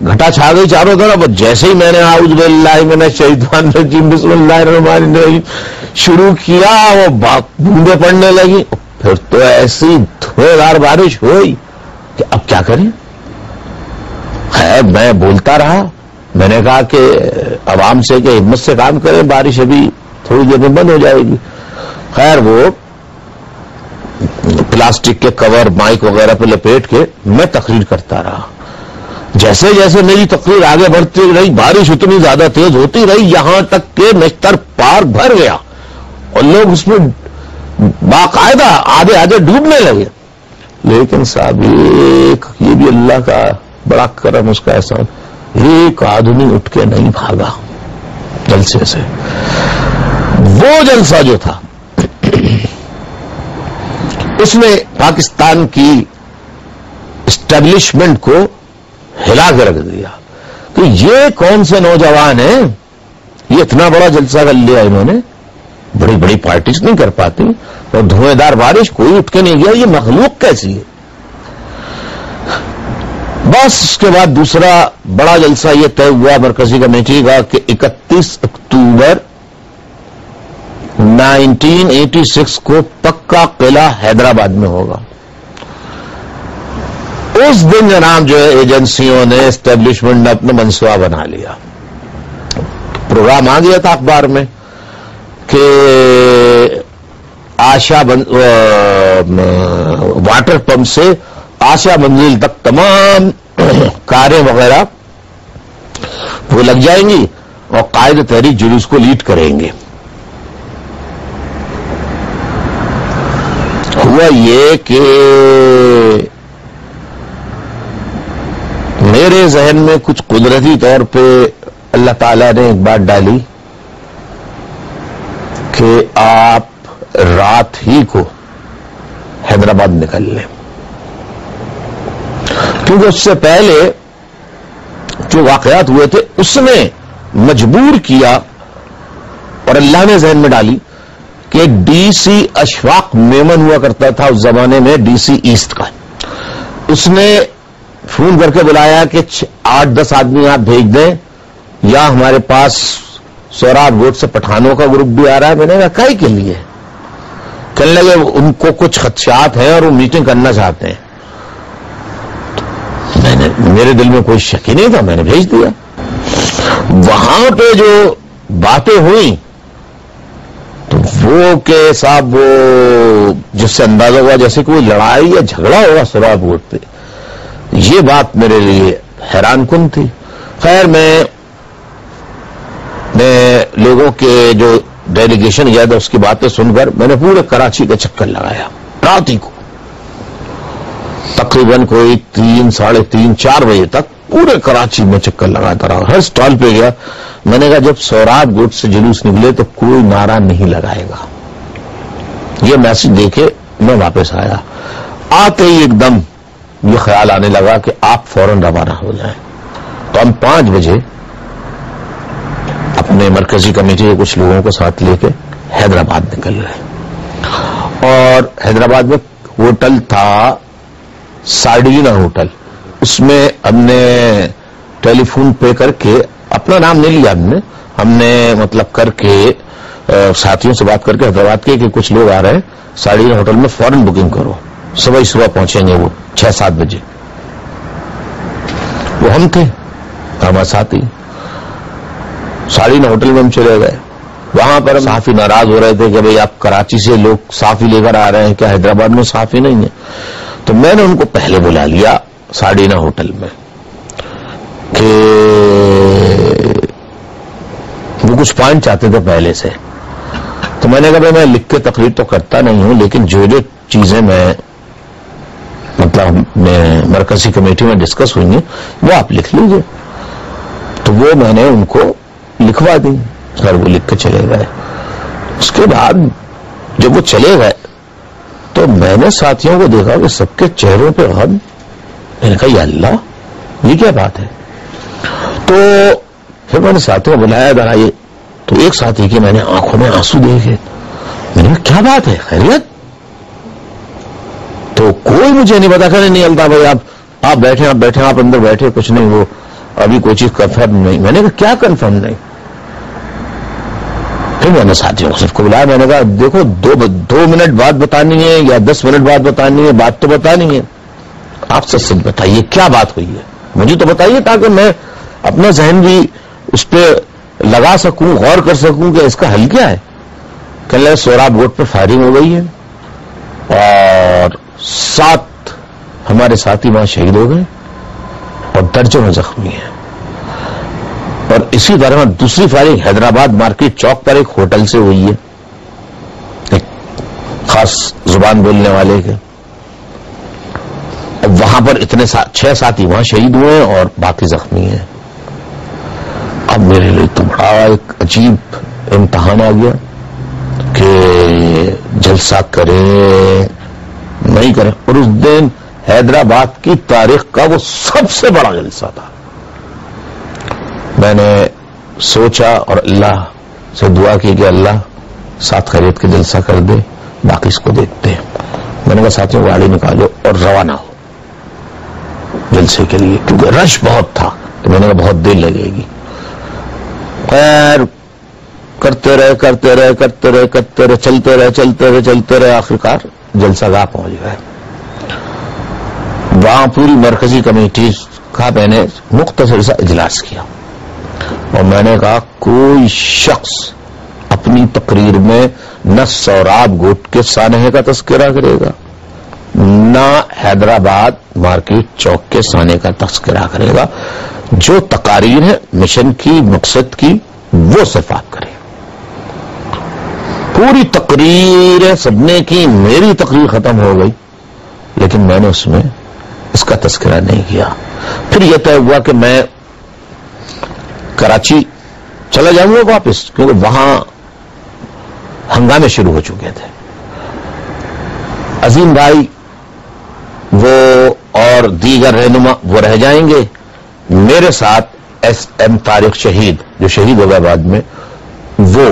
گھٹا چھا گئی چاروں طرف. جیسے ہی میں نے اعوذ باللہ من الشیطان الرجیم بسم اللہ الرحمن الرحیم شروع کیا وہ بوندیں پڑنے لگی. پھر تو ایسی دھوئے دار بارش ہوئی کہ اب کیا کریں. خیر میں بولتا رہا. میں نے کہا کہ عوام سے کہ ہمت سے کام کریں, بارش ابھی تھوڑی دیر میں بند ہو جائے گی. خیر وہ پلاسٹک کے کور مائک وغیرہ پہ لپیٹ کے میں تقریر کرتا رہا. جیسے جیسے میری تقریر آگے بڑھتی رہی بارش اتنی زیادہ تیز ہوتی رہی یہاں تک کہ نشتر پارک بھر گیا اور لوگ اس میں باقاعدہ آدھے آدھے ڈوبنے لگے. لیکن صاحب یہ بھی اللہ کا بڑا کرم, اس کا احسان, ایک آدمی اٹھ کے نہیں بھاگا جلسے سے. وہ جلسہ جو تھا اس نے پاکستان کی اسٹیبلشمنٹ کو ہلا کے رکھ دیا کہ یہ کون سے نوجوان ہیں, یہ اتنا بڑا جلسہ کر لیا انہوں نے. بڑی بڑی پارٹیز نہیں کر پاتی اور دھوئیں دار بارش کوئی اٹھ کے نہیں گیا, یہ مخلوق کیسی ہے. بس اس کے بعد دوسرا بڑا جلسہ یہ طے ہوا مرکزی کمیٹی کا کہ 31 اکتوبر 1986 کو پکا قلعہ حیدرآباد میں ہوگا. اس دن جناب جو ہے ایجنسیوں نے اسٹیبلشمنٹ نے اپنا منصوبہ بنا لیا. پروگرام آ گیا تھا اخبار میں کہ آشا واٹر پمپ سے آشا منزل تک تمام کاریں وغیرہ وہ لگ جائیں گی اور قائد تحریک جلوس کو لیڈ کریں گے. ہوا یہ کہ میرے ذہن میں کچھ قدرتی طور پہ اللہ تعالیٰ نے ایک بات ڈالی کہ آپ رات ہی کو حیدرآباد نکل لیں, کیونکہ اس سے پہلے جو واقعات ہوئے تھے اس نے مجبور کیا اور اللہ نے ذہن میں ڈالی کہ ڈی سی اشفاق میمن ہوا کرتا تھا اس زمانے میں ڈی سی ایسٹ کا. اس نے فون کر کے بلایا کہ 8-10 آدمی آپ بھیج دیں یا ہمارے پاس سوراب روڈ سے پٹھانوں کا گروپ بھی آ رہا ہے. میں نے کہا کائی کے لیے؟ کہنے لگے ان کو کچھ خدشات ہیں اور وہ میٹنگ کرنا چاہتے ہیں. میرے دل میں کوئی شک ہی نہیں تھا, میں نے بھیج دیا. وہاں پہ جو باتیں ہوئیں تو وہ کہ صاحب وہ جس سے اندازہ ہوا جیسے کوئی لڑائی یا جھگڑا ہوگا سوراب روڈ پہ, یہ بات میرے لیے حیران کن تھی. خیر میں لوگوں کے جو ڈیلیگیشن گیا تھا اس کی باتیں سن کر میں نے پورے کراچی کا چکر لگایا. رات ہی کو تقریباً کوئی 3-3:30-4 بجے تک پورے کراچی میں چکر لگاتا رہا. ہر سٹال پہ گیا. میں نے کہا جب سوراب گوٹ سے جلوس نکلے تو کوئی نعرہ نہیں لگائے گا. یہ میسج دے کے میں واپس آیا. آتے ہی ایک دم یہ خیال آنے لگا کہ آپ فوراً روانہ ہو جائیں. تو ہم 5 بجے اپنے مرکزی کمیٹی کے کچھ لوگوں کو ساتھ لے کے حیدرآباد نکل رہے. اور حیدرآباد میں ہوٹل تھا سارڈینا ہوٹل. اس میں ہم نے ٹیلی فون پے کر کے, اپنا نام نہیں لیا ہم نے مطلب کر کے ساتھیوں سے بات کر کے حیدرآباد کے کہ کچھ لوگ آ رہے ہیں سارڈینا ہوٹل میں, فوراً بکنگ کرو, صبح پہنچیں گے وہ 6-7 بجے. وہ ہم تھے, ہمارے ساتھی. سارڈینا ہوٹل میں ہم چلے گئے. وہاں پر صحافی ناراض ہو رہے تھے کہ بھئی آپ کراچی سے لوگ صحافی لے کر آ رہے ہیں, کیا حیدرآباد میں صحافی نہیں ہے؟ تو میں نے ان کو پہلے بلا لیا سارڈینا ہوٹل میں کہ وہ کچھ پوائنٹ چاہتے تھے پہلے سے. تو میں نے کہا میں لکھ کے تقریر تو کرتا نہیں ہوں, لیکن جو چیزیں میں مطلب مرکزی کمیٹی میں ڈسکس ہوئی ہیں وہ آپ لکھ لیجئے. تو وہ میں نے ان کو لکھوا دی. سر وہ لکھ کے چلے گئے. اس کے بعد جب وہ چلے گئے تو میں نے ساتھیوں کو دیکھا کہ سب کے چہروں پہ غم. میں نے کہا یا اللہ یہ کیا بات ہے؟ تو پھر میں نے ساتھیوں کو بلایا ذرا یہ. تو ایک ساتھی کی میں نے آنکھوں میں آنسو دیکھے. میں نے کہا کیا بات ہے, خیریت؟ تو کوئی مجھے نہیں بتا. کہ نہیں اللہ بھائی آپ بیٹھے آپ اندر بیٹھے, کچھ نہیں. وہ ابھی کوئی چیز کنفرم نہیں. میں نے کہا کیا کنفرم نہیں؟ پھر میں نے ساتھیوں کو صرف کو بلایا. میں نے کہا دیکھو 2 منٹ بعد بتانی ہے یا 10 منٹ بعد بتانی ہے، بات تو بتانی ہے. آپ سچ سچ بتائیے کیا بات ہوئی ہے، مجھے تو بتائیے تاکہ میں اپنا ذہن بھی اس پہ لگا سکوں، غور کر سکوں کہ اس کا حل کیا ہے. کہ لے سوراب گوٹ پہ فائرنگ ہو گئی ہے اور 7 ہمارے ساتھی وہاں شہید ہو گئے اور درجنوں زخمی ہیں. اور اسی طرح دوسری فائرنگ حیدرآباد مارکیٹ چوک پر ایک ہوٹل سے ہوئی ہے، ایک خاص زبان بولنے والے کے. اور وہاں پر اتنے 6 ساتھی وہاں شہید ہوئے اور باقی زخمی ہیں. اب میرے لیے تو بڑا ایک عجیب امتحان آ گیا کہ جلسہ کریں نہیں کریں. اور اس دن حیدرآباد کی تاریخ کا وہ سب سے بڑا جلسہ تھا. میں نے سوچا اور اللہ سے دعا کی کہ اللہ 7 خیریت کے جلسہ کر دے، باقی اس کو دیکھتے ہیں. میں نے کہا ساتھیوں گاڑی نکالو اور روانہ ہو جلسے کے لیے، کیونکہ رش بہت تھا. تو میں نے کہا بہت دیر لگے گی. خیر کرتے رہے چلتے رہے آخرکار جلسہ گاہ پہنچ گئے. وہاں پوری مرکزی کمیٹی کا میں نے مختصر سا اجلاس کیا اور میں نے کہا کوئی شخص اپنی تقریر میں نہ سوراب گوٹ کے سانحے کا تذکرہ کرے گا، نہ حیدرآباد مارکیٹ چوک کے سانحے کا تذکرہ کرے گا. جو تقاریر ہے مشن کی، مقصد کی، وہ صرف آپ کریں. پوری تقریر سب نے کی، میری تقریر ختم ہو گئی لیکن میں نے اس میں اس کا تذکرہ نہیں کیا. پھر یہ طے ہوا کہ میں کراچی چلا جاؤں گا واپس، کیونکہ وہاں ہنگامے شروع ہو چکے تھے. عظیم بھائی وہ اور دیگر رہنما وہ رہ جائیں گے، میرے ساتھ ایس ایم طارق شہید جو شہید ہو گئے بعد میں، وہ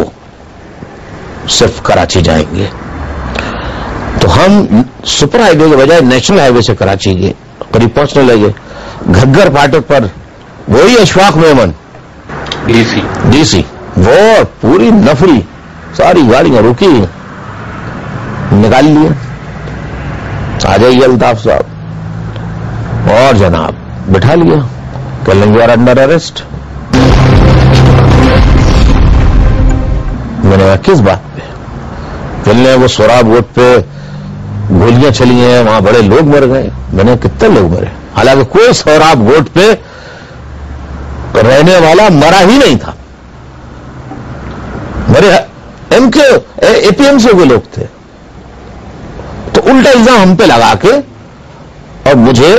صرف کراچی جائیں گے. تو ہم سپر ہائی وے کے بجائے نیشنل ہائی وے سے کراچی کے قریب پہنچنے لگے. گھگر پھاٹک پر وہی اشفاق میمن ڈی سی وہ پوری نفری ساری گاڑیاں روکی، نکال لیے. آ جائیے الطاف صاحب، اور جناب بٹھا لیا کہ یو آر انڈر اریسٹ. میں نے کہا کس بات پہ؟ کہنے وہ سوراب گوٹ پہ گولیاں چلی ہیں، وہاں بڑے لوگ مر گئے. میں نے کتنے لوگ مرے؟ حالانکہ کوئی سوراب گوٹ پہ رہنے والا مرا ہی نہیں تھا. میرے ایم کے اے پی ایم سی کے لوگ تھے. تو الٹا الزام ہم پہ لگا کے اور مجھے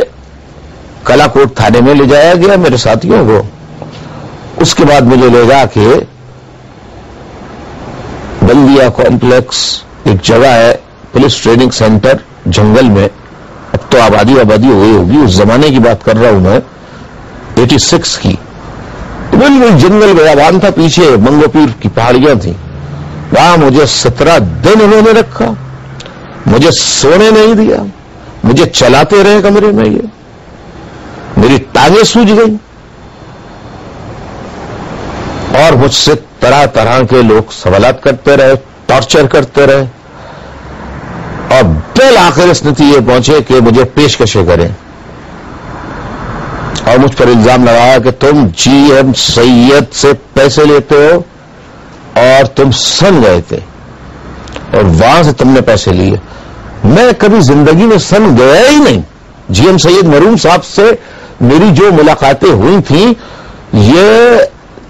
کلا کوٹ تھانے میں لے جایا گیا میرے ساتھیوں کو. اس کے بعد مجھے لے جا کے بلدیا کمپلیکس ایک جگہ ہے پولیس ٹریننگ سینٹر جنگل میں، اب تو آبادی ہوئی ہوگی، اس زمانے کی بات کر رہا ہوں میں 86 کی. بالکل جنگل بیابان تھا، پیچھے منگو پیر کی پہاڑیاں تھیں. وہاں مجھے 17 دن انہوں نے رکھا، مجھے سونے نہیں دیا، مجھے چلاتے رہے کمرے میں. یہ میری ٹانگیں سوج گئی اور مجھ سے طرح طرح کے لوگ سوالات کرتے رہے، ٹارچر کرتے رہے اور بالآخر اس نتیجے پہنچے کہ مجھے پیشکشیں کریں اور مجھ پر الزام لگایا کہ تم جی ایم سید سے پیسے لیتے ہو اور تم سن گئے تھے اور وہاں سے تم نے پیسے لیے. میں کبھی زندگی میں سن گیا ہی نہیں. جی ایم سید مرحوم صاحب سے میری جو ملاقاتیں ہوئی تھیں یہ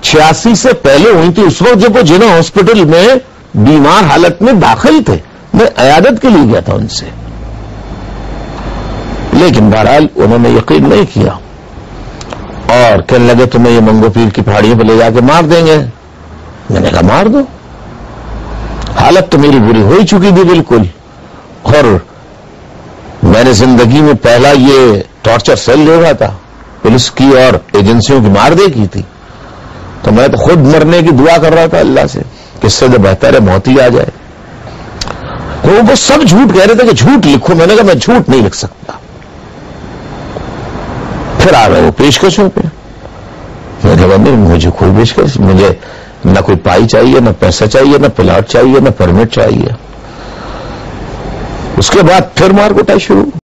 86 سے پہلے ہوئی تھی. اس وقت جب وہ جنا ہاسپٹل میں بیمار حالت میں داخل تھے، میں عیادت کے لیے گیا تھا ان سے. لیکن بہرحال انہوں نے یقین نہیں کیا اور کہنے لگے تمہیں یہ منگو پیر کی پہاڑیوں پہ لے جا کے مار دیں گے. میں نے کہا مار دو، حالت تو میری بری ہو ہی چکی تھی بالکل. اور میں نے زندگی میں پہلا یہ ٹارچر سیل دیکھا تھا، پولیس کی اور ایجنسیوں کی مار دے کی تھی. تو میں تو خود مرنے کی دعا کر رہا تھا اللہ سے کہ اس سے تو بہتر ہے موت ہی آ جائے. وہ سب جھوٹ کہہ رہے تھے کہ جھوٹ لکھو. میں نے کہا میں جھوٹ نہیں لکھ سکتا. پھر آ گئے وہ پیشکشوں پہ میں نے کہا نہیں مجھے کوئی پیشکش، مجھے نہ کوئی پائی چاہیے، نہ پیسہ چاہیے، نہ پلاٹ چاہیے، نہ پرمٹ چاہیے۔ اس کے بعد پھر مار کٹائی شروع۔